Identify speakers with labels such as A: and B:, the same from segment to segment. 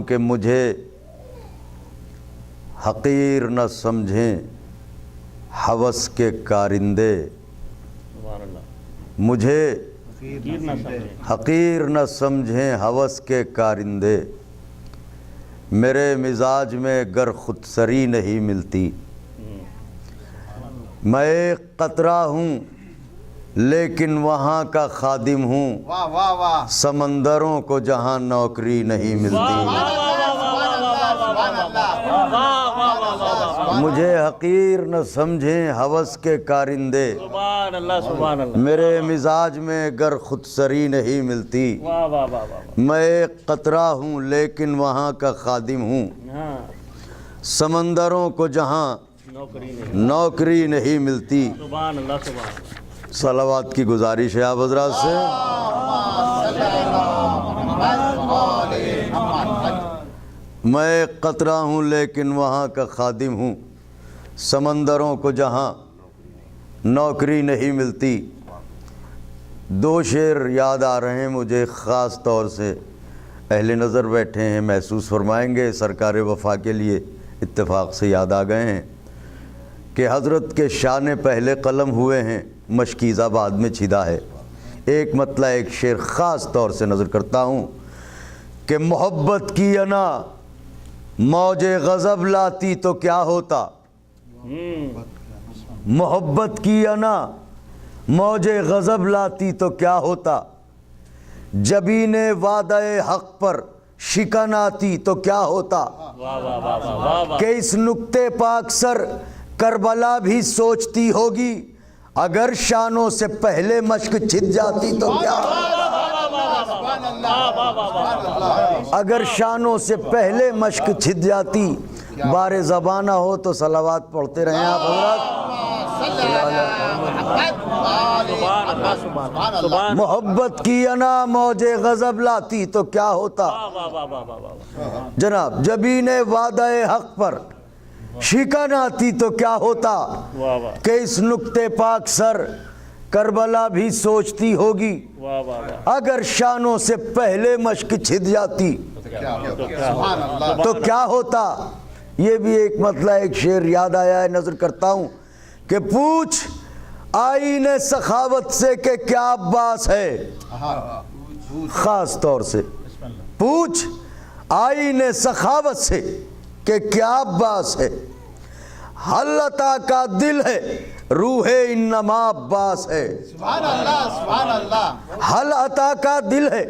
A: کہ مجھے حقیر نہ سمجھیں ہوس کے کارندے، مجھے حقیر نہ سمجھیں ہوس کے کارندے، میرے مزاج میں گر خود سری نہیں ملتی، میں ایک قطرہ ہوں لیکن وہاں کا خادم ہوں، سمندروں کو جہاں نوکری نہیں ملتی، مجھے حقیر نہ سمجھیں ہوس کے کارندے، میرے مزاج میں گر خود سری نہیں ملتی، میں ایک قطرہ ہوں لیکن وہاں کا خادم ہوں، سمندروں کو جہاں نوکری نہیں ملتی۔ صلوات کی گزارش ہے آپ حضرات سے۔ میں ایک قطرہ ہوں لیکن وہاں کا خادم ہوں، سمندروں کو جہاں نوکری نہیں ملتی۔ دو شعر یاد آ رہے ہیں مجھے خاص طور سے، اہل نظر بیٹھے ہیں محسوس فرمائیں گے، سرکار وفا کے لیے اتفاق سے یاد آ گئے ہیں کہ حضرت کے شان پہلے قلم ہوئے ہیں، مشکیزہ بعد میں چھدا ہے۔ ایک مطلع ایک شعر خاص طور سے نظر کرتا ہوں کہ محبت کی انا موج غضب لاتی تو کیا ہوتا، محبت کی انا موج غضب لاتی تو کیا ہوتا، جبین وعدہ حق پر شکن آتی تو کیا ہوتا، کہ اس نکتے پہ اکثر کربلا بھی سوچتی ہوگی، اگر شانوں سے پہلے مشک چھت جاتی تو کیا، اگر شانوں سے پہلے مشک چھت جاتی، بار زبانہ ہو تو صلوات پڑھتے رہیں آپ حضرات۔ محبت کی انا موج غضب لاتی تو کیا ہوتا، جناب جبین وعدہ حق پر شکن آتی تو کیا ہوتا، کہ اس نکتے پہ اکثر کربلا بھی سوچتی ہوگی، اگر شانوں سے پہلے مشک چھت جاتی تو کیا ہوتا۔ یہ بھی ایک مطلع ایک شعر یاد آیا ہے، نظر کرتا ہوں کہ پوچھ آئین سخاوت سے کہ کیا باس ہے، خاص طور سے پوچھ آئین سخاوت سے کہ کیا باس ہے، حل عطا کا دل ہے روح انما عباس ہے، حل عطا کا دل ہے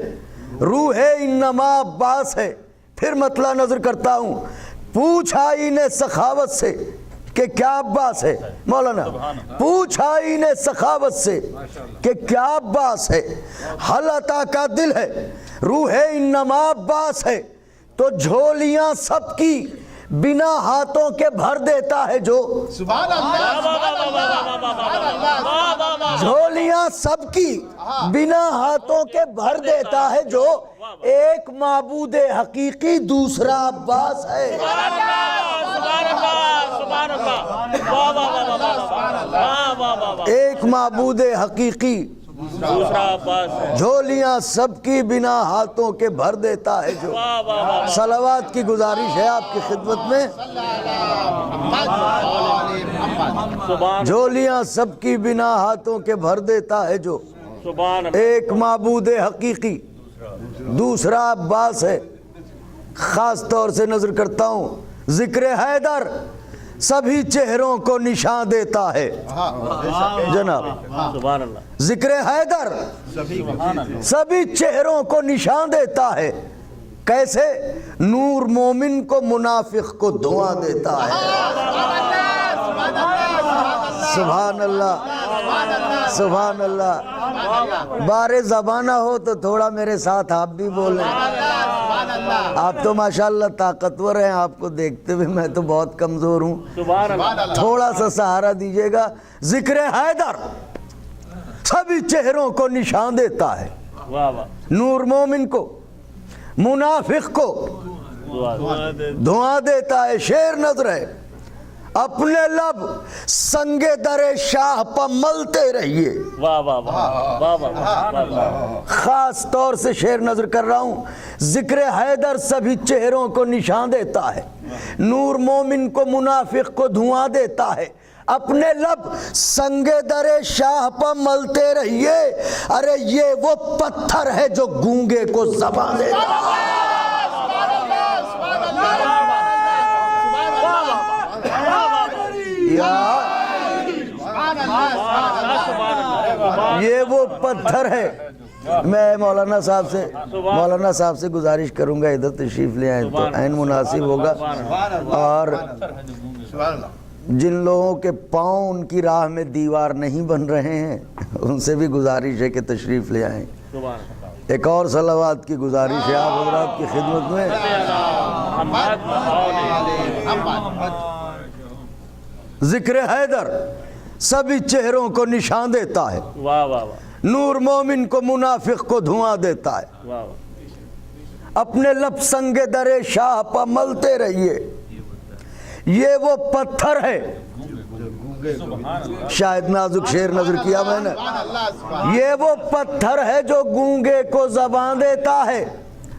A: روح انما عباس ہے۔ پھر مطلع نظر کرتا ہوں، پوچھ آئین سخاوت سے کہ کیا عباس ہے، مولانا پوچھ آئین سخاوت سے کہ کیا عباس ہے، حل عطا کا دل ہے روح انما عباس ہے، تو جھولیاں سب کی بنا ہاتھوں کے بھر دیتا ہے جو، جھولیاں سب کی بنا ہاتھوں کے بھر دیتا ہے جو، ایک معبود حقیقی دوسرا عباس ہے۔ ایک معبود حقیقی دوسرا عباس ہے، جھولیاں سب کی بنا ہاتھوں کے بھر دیتا ہے جو۔ صلوات کی گزارش ہے آپ کی خدمت میں، جھولیاں سب کی بنا ہاتھوں کے بھر دیتا ہے جو، ایک معبود حقیقی دوسرا عباس ہے۔ خاص طور سے نظر کرتا ہوں، ذکر حیدر سبھی چہروں کو نشان دیتا ہے، جناب ذکر حیدر سبھی چہروں کو نشان دیتا ہے، کیسے نور مومن کو منافق کو دھواں دیتا ہے۔ سبحان اللہ سبحان اللہ۔ بار زبانہ ہو تو تھوڑا میرے ساتھ آپ بھی بولیں، آپ تو ماشاءاللہ طاقتور ہیں، آپ کو دیکھتے ہوئے میں تو بہت کمزور ہوں، تھوڑا سا سہارا دیجئے گا۔ ذکر حیدر سبھی چہروں کو نشان دیتا ہے، نور مومن کو منافق کو دھواں دیتا ہے۔ شعر نظر ہے، اپنے لب سنگے در شاہ پر ملتے رہیے.
B: واہ واہ واہ واہ واہ.
A: خاص طور سے شعر نظر کر رہا ہوں. ذکر حیدر سبھی چہروں کو نشان دیتا ہے, نور مومن کو منافق کو دھواں دیتا ہے. اپنے لب سنگے در شاہ پر ملتے رہیے, ارے یہ وہ پتھر ہے جو گونگے کو زبان دیتا ہے. یہ وہ پتھر ہے. میں مولانا صاحب سے گزارش کروں گا ادھر تشریف لے آئیں تو عین مناسب ہوگا. اور جن لوگوں کے پاؤں ان کی راہ میں دیوار نہیں بن رہے ہیں ان سے بھی گزارش ہے کہ تشریف لے آئیں. ایک اور صلوات کی گزارش ہے آپ حضرات کی خدمت میں. ذکر حیدر سبھی چہروں کو نشان دیتا ہے, نور مومن کو منافق کو دھواں دیتا ہے. اپنے لب سنگ در شاہ پر ملتے رہیے, یہ وہ پتھر ہے. شاید نازک شعر نظر کیا میں نے. یہ وہ پتھر ہے جو گونگے کو زبان دیتا ہے.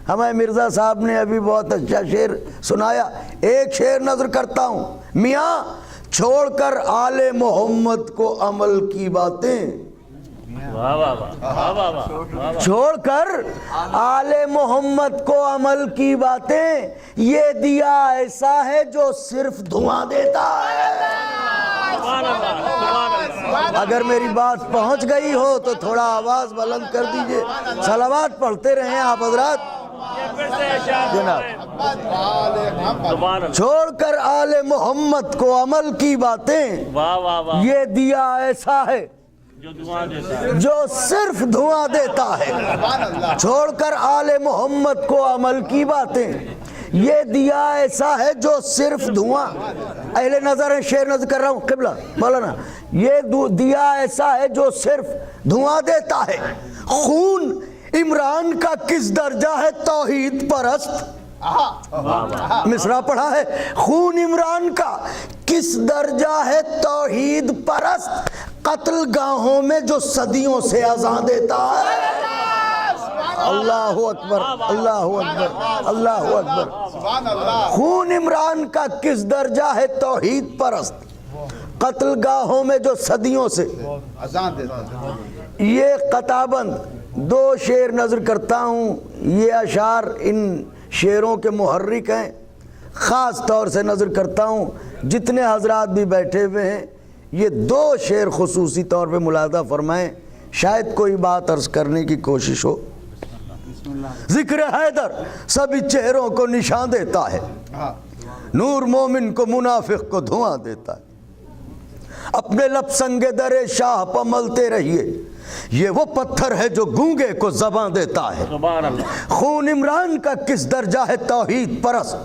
A: ہمیں مرزا صاحب نے ابھی بہت اچھا شعر سنایا. ایک شعر نظر کرتا ہوں. میاں چھوڑ کر آل محمد کو عمل کی باتیں, چھوڑ کر آل محمد کو عمل کی باتیں, یہ دیا ایسا ہے جو صرف دھواں دیتا ہے. اگر میری بات پہنچ گئی ہو تو تھوڑا آواز بلند کر دیجئے. صلوات پڑھتے رہیں آپ حضرات. جناب, چھوڑ کر آل محمد کو عمل کی باتیں, یہ دیا ایسا ہے جو صرف دھواں دیتا ہے. چھوڑ کر آل محمد کو عمل کی باتیں, یہ دیا ایسا ہے جو صرف دھواں. اہل نظر ہے, شعر نظر کر رہا ہوں قبلہ مولانا. یہ دیا ایسا ہے جو صرف دھواں دیتا ہے. خون عمران کا کس درجہ ہے توحید پرست. مصرع پڑھا ہے. خون عمران کا کس درجہ ہے توحید پرست, قتل گاہوں میں جو صدیوں سے اذان دیتا ہے. اللہ اکبر, اللہ اکبر, اللہ اکبر. خون عمران کا کس درجہ ہے توحید پرست, قتل گاہوں میں جو صدیوں سے اذان دیتا ہے. یہ قطعبند دو شعر نظر کرتا ہوں. یہ اشعار ان شعروں کے محرک ہیں. خاص طور سے نظر کرتا ہوں جتنے حضرات بھی بیٹھے ہوئے ہیں, یہ دو شعر خصوصی طور پہ ملاحظہ فرمائیں, شاید کوئی بات عرض کرنے کی کوشش ہو. ذکر حیدر سبھی چہروں کو نشان دیتا ہے, نور مومن کو منافق کو دھواں دیتا ہے. اپنے لب سنگ در شاہ پر ملتے رہیے, یہ وہ پتھر ہے جو گونگے کو زبان دیتا ہے. خون عمران کا کس درجہ ہے توحید پرست,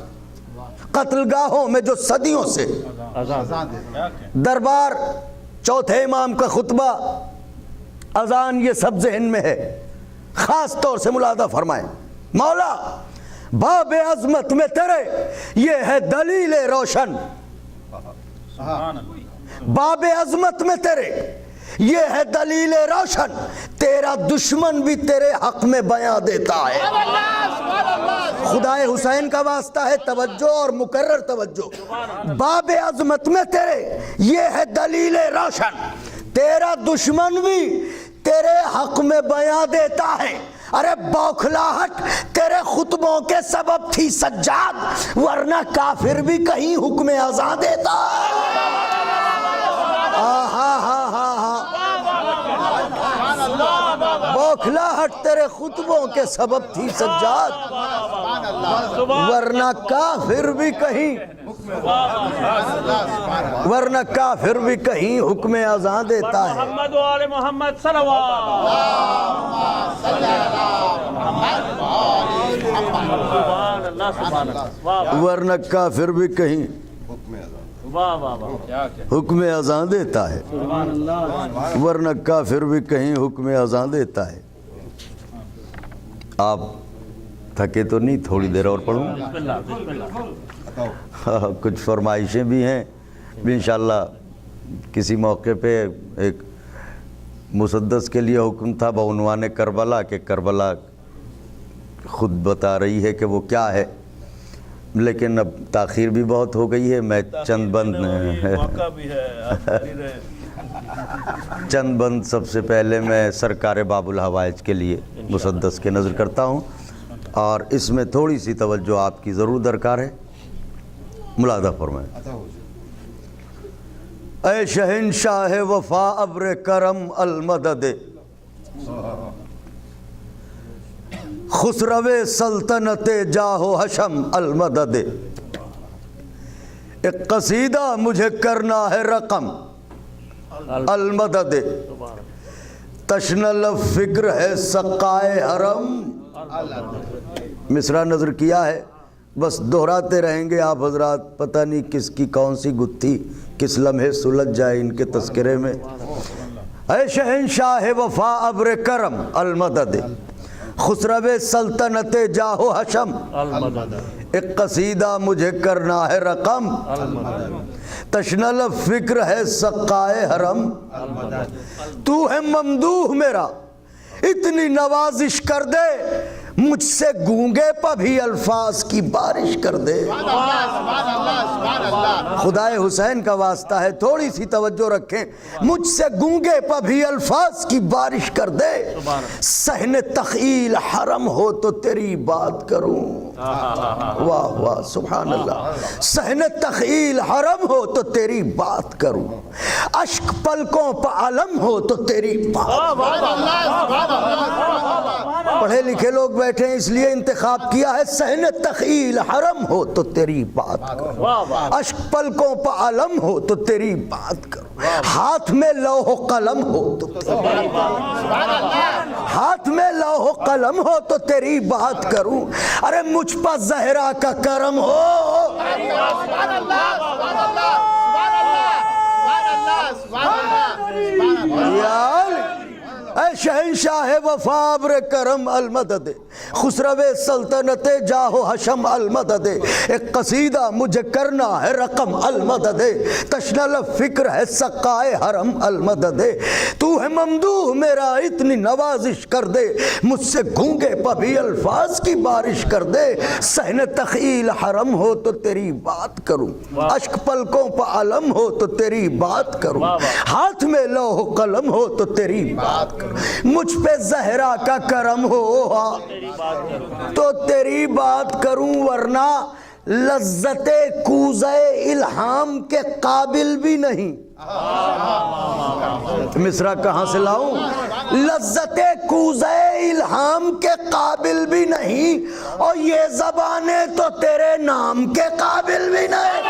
A: قتل گاہوں میں جو صدیوں سے دربار چوتھے امام کا خطبہ اذان, یہ سب ذہن میں ہے. خاص طور سے ملاحظہ فرمائیں. مولا باب عظمت میں تیرے یہ ہے دلیل روشن, باب عظمت میں تیرے یہ ہے دلیل روشن, تیرا دشمن بھی تیرے حق میں بیاں دیتا ہے. خدائے حسین کا واسطہ ہے, توجہ اور مکرر توجہ. باب عظمت میں تیرے یہ ہے دلیل روشن, تیرا دشمن بھی تیرے حق میں بیاں دیتا ہے. ارے بوکھلاہٹ تیرے خطبوں کے سبب تھی سجاد, ورنہ کافر بھی کہیں حکم اذان دیتا ہے. بوکھلاہٹ تیرے خطبوں کے سبب تھی سجاد, ورنہ کافر بھی کہیں حکم اذان دیتا ہے.
B: محمد و آل محمد صلوات.
A: ورنہ کافر بھی کہیں حکم اذان دیتا ہے. ورنہ کافر بھی کہیں حکم اذان دیتا ہے. آپ تھکے تو نہیں؟ تھوڑی دیر اور پڑھوں. کچھ فرمائشیں بھی ہیں انشاءاللہ کسی موقع پہ ایک مسدس کے لیے حکم تھا بعنوان کربلا کہ کربلا خود بتا رہی ہے کہ وہ کیا ہے، لیکن اب تاخیر بھی بہت ہو گئی ہے. میں چند بند سب سے پہلے میں سرکار باب الحوائج کے لیے مسدس کے نظر کرتا ہوں، اور اس میں تھوڑی سی توجہ آپ کی ضرور درکار ہے. ملاحظہ فرمائیں. اے شہنشاہ وفا ابر کرم المدد، خسرو سلطنت جاہ و حشم المدد، ایک قصیدہ مجھے کرنا ہے رقم المدد، تشنل فکر ہے سقائے حرم. مصرع نظر کیا ہے، بس دہراتے رہیں گے آپ حضرات، پتہ نہیں کس کی کون سی گتھی کس لمحے سلجھ جائے ان کے تذکرے میں. اے شہنشاہ وفا ابر کرم المدد، خسرو سلطنت جاہ و حشم، ایک قصیدہ مجھے کرنا ہے رقم، تشنل فکر ہے سقائے حرم. تو ہے ممدوح میرا اتنی نوازش کر دے، مجھ سے گونگے پہ بھی الفاظ کی بارش کر دے. خدائے حسین کا واسطہ ہے، تھوڑی سی توجہ رکھیں. مجھ سے گونگے پہ بھی الفاظ کی بارش کر دے، صحن تخیل حرم ہو تو تیری بات کروں. واہ واہ سبحان اللہ. صحن تخیل حرم ہو تو تیری بات کروں، اشک پلکوں پہ علم ہو تو تیری بات. پڑھے لکھے لوگ بیٹھے ہیں اس لیے انتخاب کیا ہے، صحن تخیل حرم ہو تو تیری بات کروں، اشک پلکوں پہ علم ہو تو تیری بات کروں، ہاتھ میں لوح و قلم ہو تو تیری ہاتھ میں لوح و قلم ہو تو تیری بات کروں. ارے مجھ پر زہرا کا کرم ہو. اے شہنشاہ وفا ابر کرم المدد، خسرو سلطنت جاہ و حشم المدد، ایک قصیدہ مجھے کرنا ہے رقم المدد، تشنل فکر ہے سقائے حرم المدد. تو ہے ممدوح میرا اتنی نوازش کر دے، مجھ سے گونگے پہ بھی الفاظ کی بارش کر دے، صحن تخیل حرم ہو تو تیری بات کروں، اشک پلکوں پہ علم ہو تو تیری بات کروں، ہاتھ میں لوح و قلم ہو تو تیری بات کروں، مجھ پہ زہرا کا کرم ہو تو تیری بات کروں، ورنہ لذت کوزے الہام کے قابل بھی نہیں. مصرع کہاں سے لاؤں؟ لذت کوزے الہام کے قابل بھی نہیں، اور یہ زبانیں تو تیرے نام کے قابل بھی نہیں.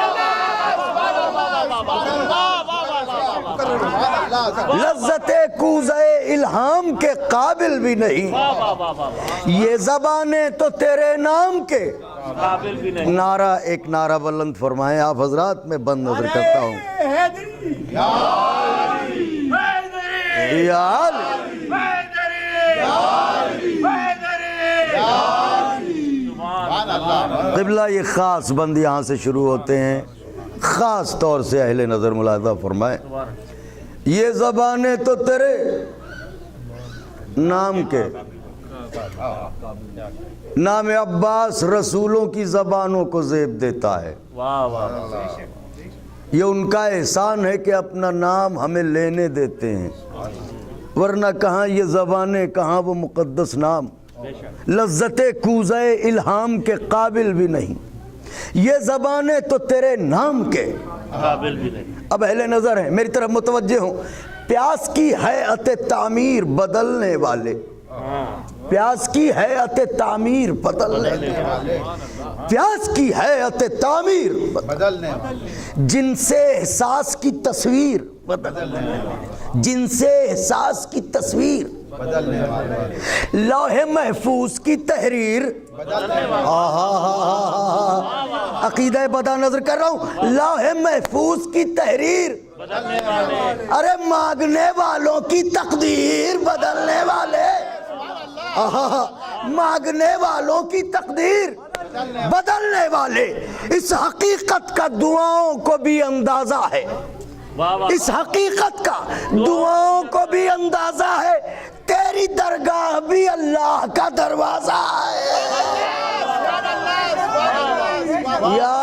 A: لذت کوزے الہام کے قابل بھی نہیں، یہ زبانیں تو تیرے نام کے قابل بھی نہیں. نعرہ ایک نعرہ بلند فرمائیں آپ حضرات، میں بند نظر کرتا ہوں. قبلہ یہ خاص بند یہاں سے شروع ہوتے ہیں، خاص طور سے اہل نظر ملاحظہ فرمائیں. یہ زبانیں تو تیرے نام کے، نام عباس رسولوں کی زبانوں کو زیب دیتا ہے. یہ ان کا احسان ہے کہ اپنا نام ہمیں لینے دیتے ہیں، ورنہ کہاں یہ زبانیں، کہاں وہ مقدس نام. لذت کوزے الہام کے قابل بھی نہیں، یہ زبانیں تو تیرے نام کے قابل بھی نہیں. اب اہل نظر ہیں، میری طرف متوجہ ہوں. پیاس کی ہیئت تعمیر بدلنے والے، پیاس کی ہیئت تعمیر بدلنے والے، پیاس کی ہیئت تعمیر بدلنے والے، جن سے احساس کی تصویر بدلنے والے، جن سے احساس کی تصویر بدلنے والے، لوح محفوظ کی تحریر بدلنے والے. عقیدہ بدا نظر کر رہا ہوں، لوح محفوظ کی تحریر بدلنے والے، ارے مانگنے والوں کی تقدیر بدلنے والے، مانگنے والوں کی تقدیر بدلنے والے، اس حقیقت کا دعاؤں کو بھی اندازہ ہے،
B: واہ واہ
A: اس حقیقت کا دعاؤں کو بھی اندازہ ہے، تیری درگاہ بھی اللہ کا دروازہ ہے۔ یا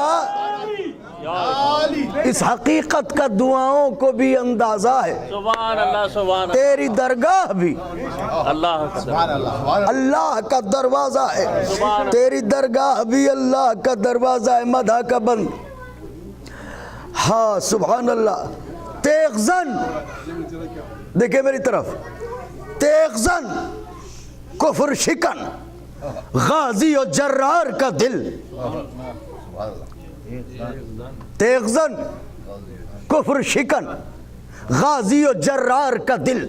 A: اس حقیقت کا دعاؤں کو بھی اندازہ ہے،
B: سبحان اللہ سبحان اللہ
A: تیری درگاہ بھی
B: اللہ
A: اللہ کا دروازہ ہے، تیری درگاہ بھی اللہ کا دروازہ ہے۔ مدح کا بند، ہاں سبحان اللہ۔ تیغ زن، دیکھیں میری طرف، تیغ زن کفر شکن غازی و جرار کا دل، تیغ زن کفر شکن غازی و جرار کا دل،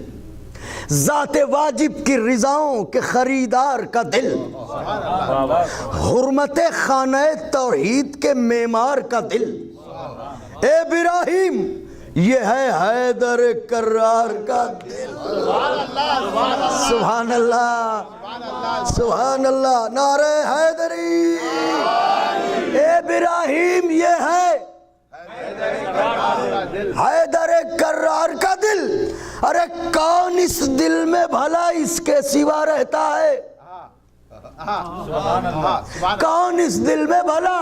A: ذات واجب کی رضاؤں کے خریدار کا دل، حرمت خانہ توحید کے معمار کا دل، اے ابراہیم یہ ہے حیدر کرار کا دل۔ سبحان اللہ سبحان اللہ، نعرہ حیدری، اے ابراہیم یہ ہے حیدر کرار کا دل۔ ارے کون اس دل میں بھلا اس کے سوا رہتا ہے؟ کون اس دل میں بھلا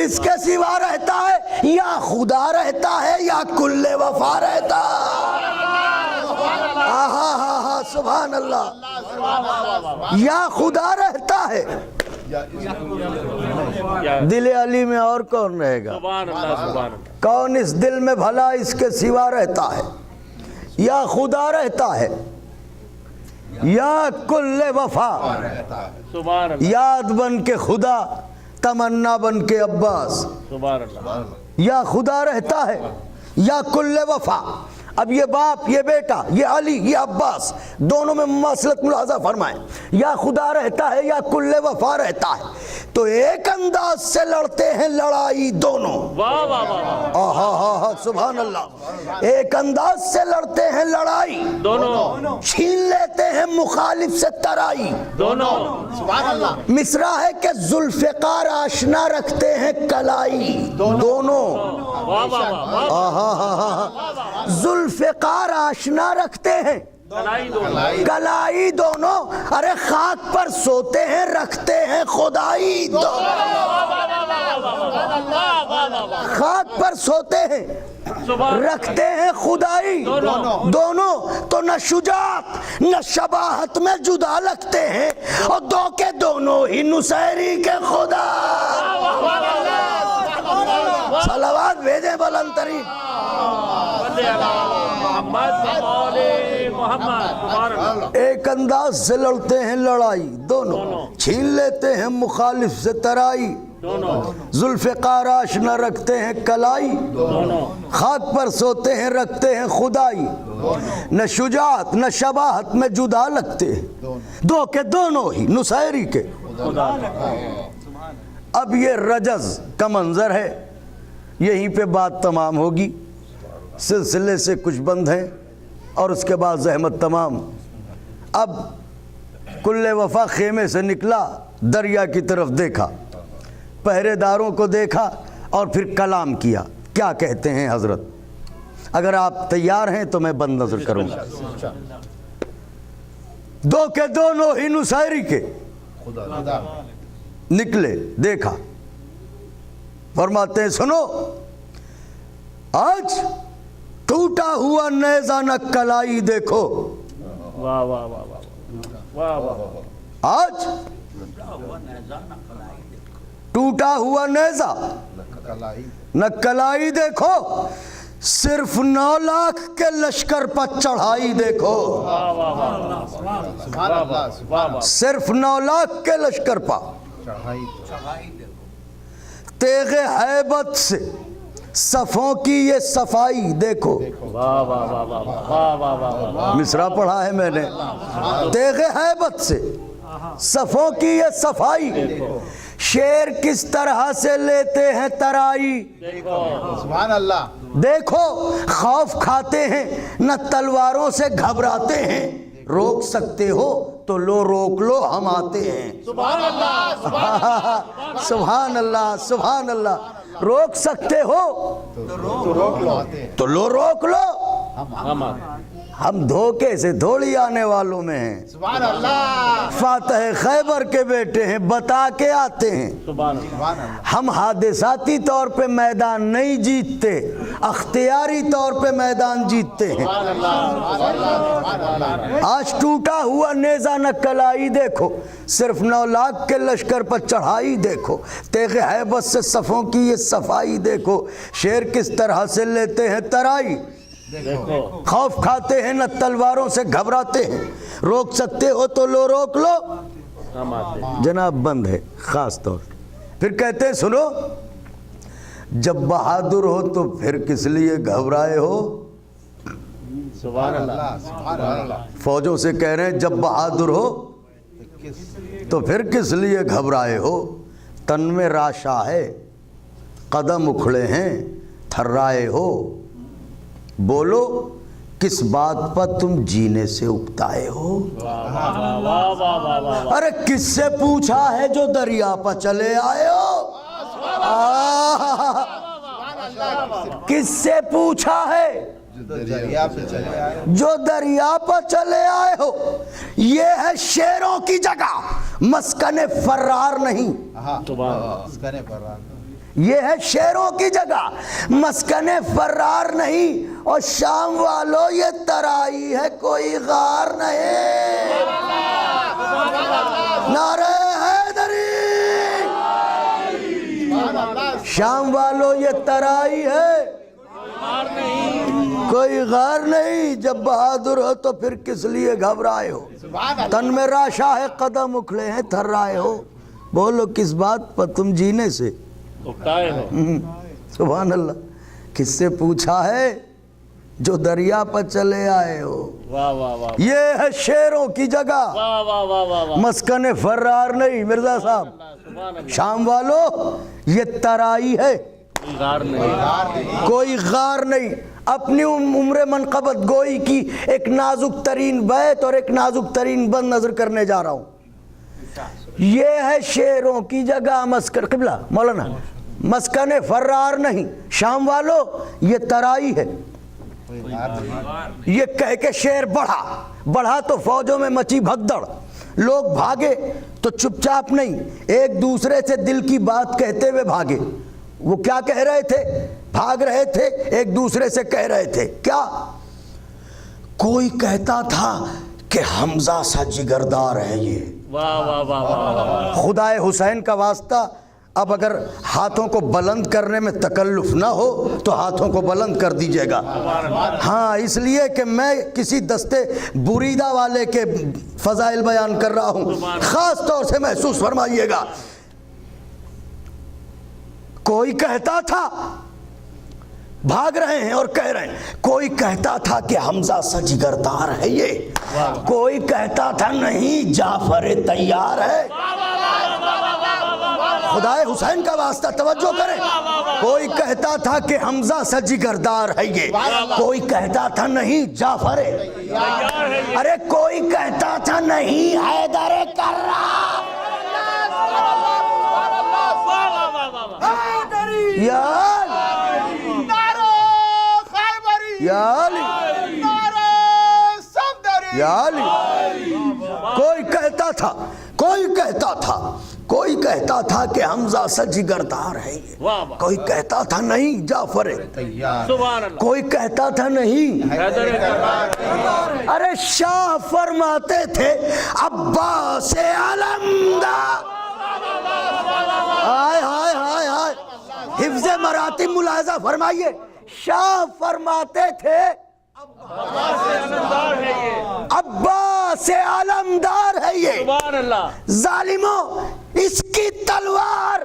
A: اس کے سوا رہتا ہے؟ یا خدا رہتا ہے یا کل وفا رہتا ہے؟ سبحان اللہ، یا خدا رہتا ہے، دل علی میں اور کون رہے گا؟
B: سبحان اللہ سبحان اللہ
A: کون اس دل میں بھلا اس کے سوا رہتا ہے؟ یا خدا رہتا ہے یا کل وفا،
B: سبحان اللہ
A: یاد بن کے خدا، تمنا بن کے عباس،
B: سبحان اللہ
A: یا خدا رہتا ہے یا کل وفا۔ اب یہ باپ، یہ بیٹا، یہ علی، یہ عباس، دونوں میں مماثلت ملاحظہ فرمائیں، یا خدا رہتا ہے یا کل وفا رہتا ہے، تو ایک انداز سے لڑتے ہیں لڑائی دونوں۔
B: واہ واہ واہ
A: سبحان اللہ، ایک انداز سے لڑتے ہیں لڑائی
B: دونوں
A: چھین لیتے ہیں مخالف سے ترائی
B: دونوں
A: مصرع ہے کہ ذوالفقار آشنا رکھتے ہیں کلائی دونوں،
B: واہ واہ واہ
A: ذوالفقار آشنا رکھتے ہیں کلائی دونوں، ارے خاک پر سوتے ہیں رکھتے ہیں خدائی دونوں، خاک پر سوتے ہیں رکھتے ہیں خدائی دونوں، تو نہ شجاعت نہ شباہت میں جدا لگتے ہیں، اور دو کے دونوں ہی نصیری کے خدا۔ صلوات بھیجیں بلند ترین۔ ایک انداز سے لڑتے ہیں لڑائی دونوں، چھین لیتے ہیں مخالف سے ترائی، ذوالفقار آشنا رکھتے ہیں کلائی، خاک پر سوتے ہیں رکھتے ہیں خدائی، نہ شجاعت نہ شباہت میں جدا لگتے ہیں، دو کے دونوں ہی نصیری کے۔ اب یہ رجز کا منظر ہے، یہیں پہ بات تمام ہوگی، سلسلے سے کچھ بند ہیں اور اس کے بعد زحمت تمام۔ اب کل وفا خیمے سے نکلا، دریا کی طرف دیکھا، پہرے داروں کو دیکھا اور پھر کلام کیا۔ کیا کہتے ہیں حضرت؟ اگر آپ تیار ہیں تو میں بند نظر کروں گا۔ دو کے دونوں ہی نصیری کے نکلے، دیکھا، فرماتے ہیں سنو، آج ٹوٹا ہوا نیزہ نہ کلائی دیکھو،
B: واہ واہ واہ واہ واہ،
A: آج ٹوٹا ہوا نیزہ نہ کلائی دیکھو، صرف 9 لاکھ کے لشکر پر چڑھائی دیکھو، صرف 9 لاکھ کے لشکر پر تیغ ہیبت سے صفوں کی یہ صفائی دیکھو۔ مصرع پڑھا ہے میں نے، تیغ ہیبت سے صفوں کی یہ صفائی، شیر کس طرح سے لیتے ہیں ترائی،
C: سبحان اللہ،
A: دیکھو خوف کھاتے ہیں نہ تلواروں سے گھبراتے ہیں، روک سکتے ہو تو لو روک لو ہم آتے ہیں.
C: سبحان اللہ
A: سبحان اللہ سبحان اللہ. روک سکتے ہو
C: تو روک لو آتے ہیں.
A: تو لو روک لو.
B: ہم
A: ہم دھوکے سے تھوڑی آنے والوں میں ہیں.
C: سبحان اللہ
A: فاتح خیبر کے بیٹے ہیں, بتا کے آتے ہیں.
B: سبحان اللہ.
C: سبحان اللہ
A: ہم حادثاتی طور پہ میدان نہیں جیتتے, اختیاری طور پہ میدان جیتتے ہیں. آج ٹوٹا ہوا نیزہ نکلائی دیکھو, صرف 9 لاکھ کے لشکر پر چڑھائی دیکھو, تیغ ہیبت سے صفوں کی یہ صفائی دیکھو, شیر کس طرح سے لیتے ہیں ترائی,
B: دیکھو
A: خوف کھاتے ہیں نہ تلواروں سے گھبراتے ہیں. روک سکتے ہو تو لو روک لو.
B: ہم آتے ہیں.
A: جناب بند ہے خاص طور. پھر کہتے ہیں سنو, جب بہادر ہو تو پھر کس لیے گھبرائے ہو.
B: سبحان اللہ.
C: سبحان اللہ
A: فوجوں سے کہہ رہے ہیں جب بہادر ہو تو پھر کس لیے گھبرائے ہو. تن میں راشا ہے, قدم اکھڑے ہیں, تھرائے ہو. بولو کس بات پر تم جینے سے اکتائے ہو.
B: واہ واہ واہ واہ واہ.
A: ارے کس سے پوچھا ہے جو دریا پر چلے آئے ہو. کس سے پوچھا ہے
C: دریا پہ چلے آئے.
A: جو دریا پر چلے آئے ہو. یہ ہے شیروں کی جگہ, مسکن فرار نہیں.
B: سبحان اللہ.
C: اس کرنے پر
A: یہ ہے شیروں کی جگہ, مسکن فرار نہیں. اور شام والوں یہ ترائی ہے کوئی غار نہیں. نعرہ حیدری. شام والوں یہ ترائی ہے کوئی غار نہیں. جب بہادر ہو تو پھر کس لیے گھبرائے ہو. تن میں راشا ہے, قدم اکھڑے ہیں, تھرائے ہو. بولو کس بات پر تم جینے سے
B: اکتائے ہو.
A: سبحان اللہ. کس سے پوچھا ہے جو دریا پر چلے آئے ہو.
B: واہ واہ واہ
A: یہ ہے شیروں کی جگہ,
B: واہ واہ واہ واہ واہ.
A: مسکن فرار نہیں. مرزا صاحب,
B: سبحان اللہ.
A: شام والو یہ ترائی ہے
B: غار نہیں.
A: کوئی غار نہیں. اپنی عمر منقبت گوئی کی ایک نازک ترین بیت اور ایک نازک ترین بند نظر کرنے جا رہا ہوں. یہ ہے شیروں کی جگہ, مسکن قبلہ مولانا, مسکن فرار نہیں. شام والو یہ ترائی ہے. یہ کہہ کے شیر بڑھا تو فوجوں میں مچی بھگدڑ. لوگ بھاگے تو چپ چاپ نہیں, ایک دوسرے سے دل کی بات کہتے ہوئے بھاگے. وہ کیا کہہ رہے تھے, بھاگ رہے تھے, ایک دوسرے سے کہہ رہے تھے کیا. کوئی کہتا تھا کہ حمزہ سا جگردار ہے یہ.
B: واہ واہ واہ واہ.
A: خدائے حسین کا واسطہ, اب اگر ہاتھوں کو بلند کرنے میں تکلف نہ ہو تو ہاتھوں کو بلند کر دیجئے گا. ہاں, اس لیے کہ میں کسی دستے بریدہ والے کے فضائل بیان کر رہا ہوں, خاص طور سے محسوس فرمائیے گا. کوئی کہتا تھا, بھاگ رہے ہیں اور کہہ رہے ہیں, کوئی کہتا تھا کہ حمزہ سا جگردار ہے یہ, کوئی کہتا تھا نہیں جعفر تیار ہے. خدائے حسین کا واسطہ توجہ کریں. کوئی کہتا تھا کہ حمزہ سا جگردار ہے یہ, کوئی کہتا تھا نہیں جعفر, ارے کوئی کہتا تھا نہیں حیدر کرار. یا علی, یا علی. کوئی کہتا تھا, کوئی کہتا تھا کہ حمزہ سا جگردار ہے یہ, کوئی کہتا تھا نہیں جعفر,
B: سبحان اللہ.
A: کوئی کہتا تھا نہیں. ارے شاہ فرماتے تھے عباس علمدار. ہائے ہائے ہائے ہائے, حفظ مراتب ملاحظہ فرمائیے. شاہ فرماتے تھے عباس علمدار ہے یہ.
B: سبحان اللہ.
A: ظالموں, اس کی تلوار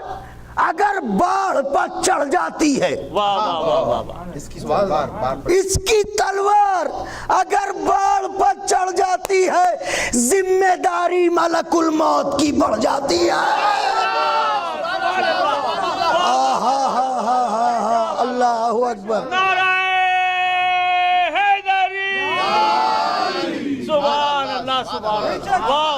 A: اگر باڑ پر چڑھ جاتی ہے,
B: واہ واہ واہ واہ.
A: اس کی تلوار اگر باڑ پر چڑھ جاتی ہے, ذمہ داری ملک الموت کی بڑھ جاتی ہے. اللہ اکبر.
B: نعرہ حیدری. سبحان اللہ. سبحان اللہ. واہ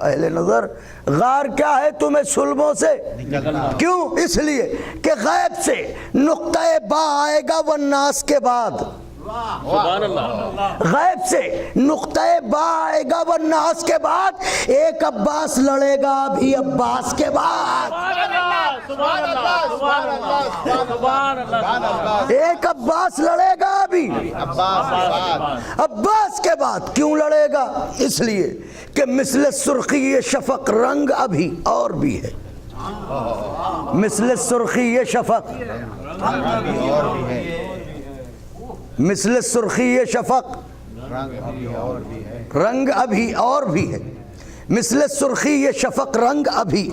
A: اہل نظر غار کیا ہے تمہیں سلبوں سے کیوں؟ اس لیے کہ غیب سے نقطہ با آئے گا والناس کے بعد،
B: سبحان اللہ
A: غیب سے نقطہ با آئے گا والناس کے بعد ایک عباس لڑے گا ابھی عباس کے بعد،
B: سبحان اللہ سبحان اللہ سبحان اللہ
A: ایک عباس لڑے گا ابھی عباس کے بعد۔ کیوں لڑے گا؟ اس لیے کہ مثل سرخی یہ شفق رنگ ابھی اور بھی ہے، مثل سرخی یہ شفق، مثل سرخی یہ شفق رنگ ابھی اور بھی ہے، مثل سرخی یہ شفق رنگ ابھی،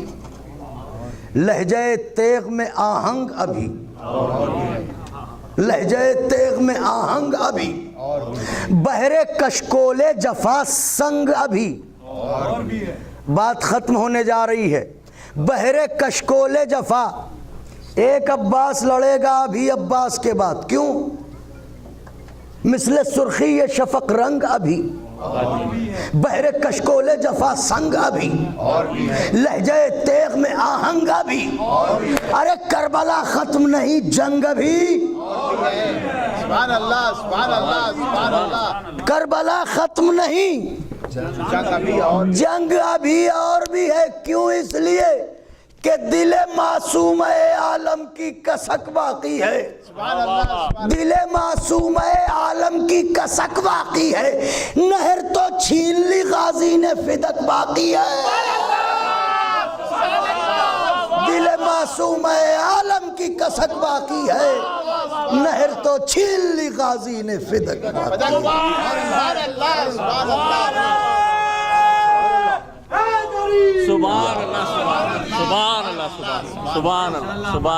A: لہجہ تیغ میں آہنگ ابھی، لہجہ تیغ میں آہنگ ابھی، بحر کشکول جفا سنگ ابھی، بات ختم ہونے جا رہی ہے۔ بحر کشکول جفا، ایک عباس لڑے گا ابھی عباس کے بعد، کیوں؟ مثل سرخی یہ شفق رنگ ابھی، بحر کشکول جفا سنگ ابھی، لہجہ تیغ میں آہنگ ابھی، ارے کربلا ختم نہیں جنگ ابھی،
C: سبحان اللہ سبحان اللہ سبحان اللہ،
A: کربلا ختم نہیں جنگ ابھی اور بھی ہے۔ کیوں؟ اس لیے کہ دل معصوم عالم کی کسک باقی ہے، دل معصوم عالم کی کسک باقی ہے، نہر تو چھین لی غازی نے فدک باقی ہے، دل معصوم عالم کی کسک باقی ہے، نہر تو چھین لی غازی نے فدک باقی ہے۔
C: سبحان اللہ سبحان اللہ
B: سبحان اللہ سبحان اللہ سبحان اللہ سبحان اللہ سبحان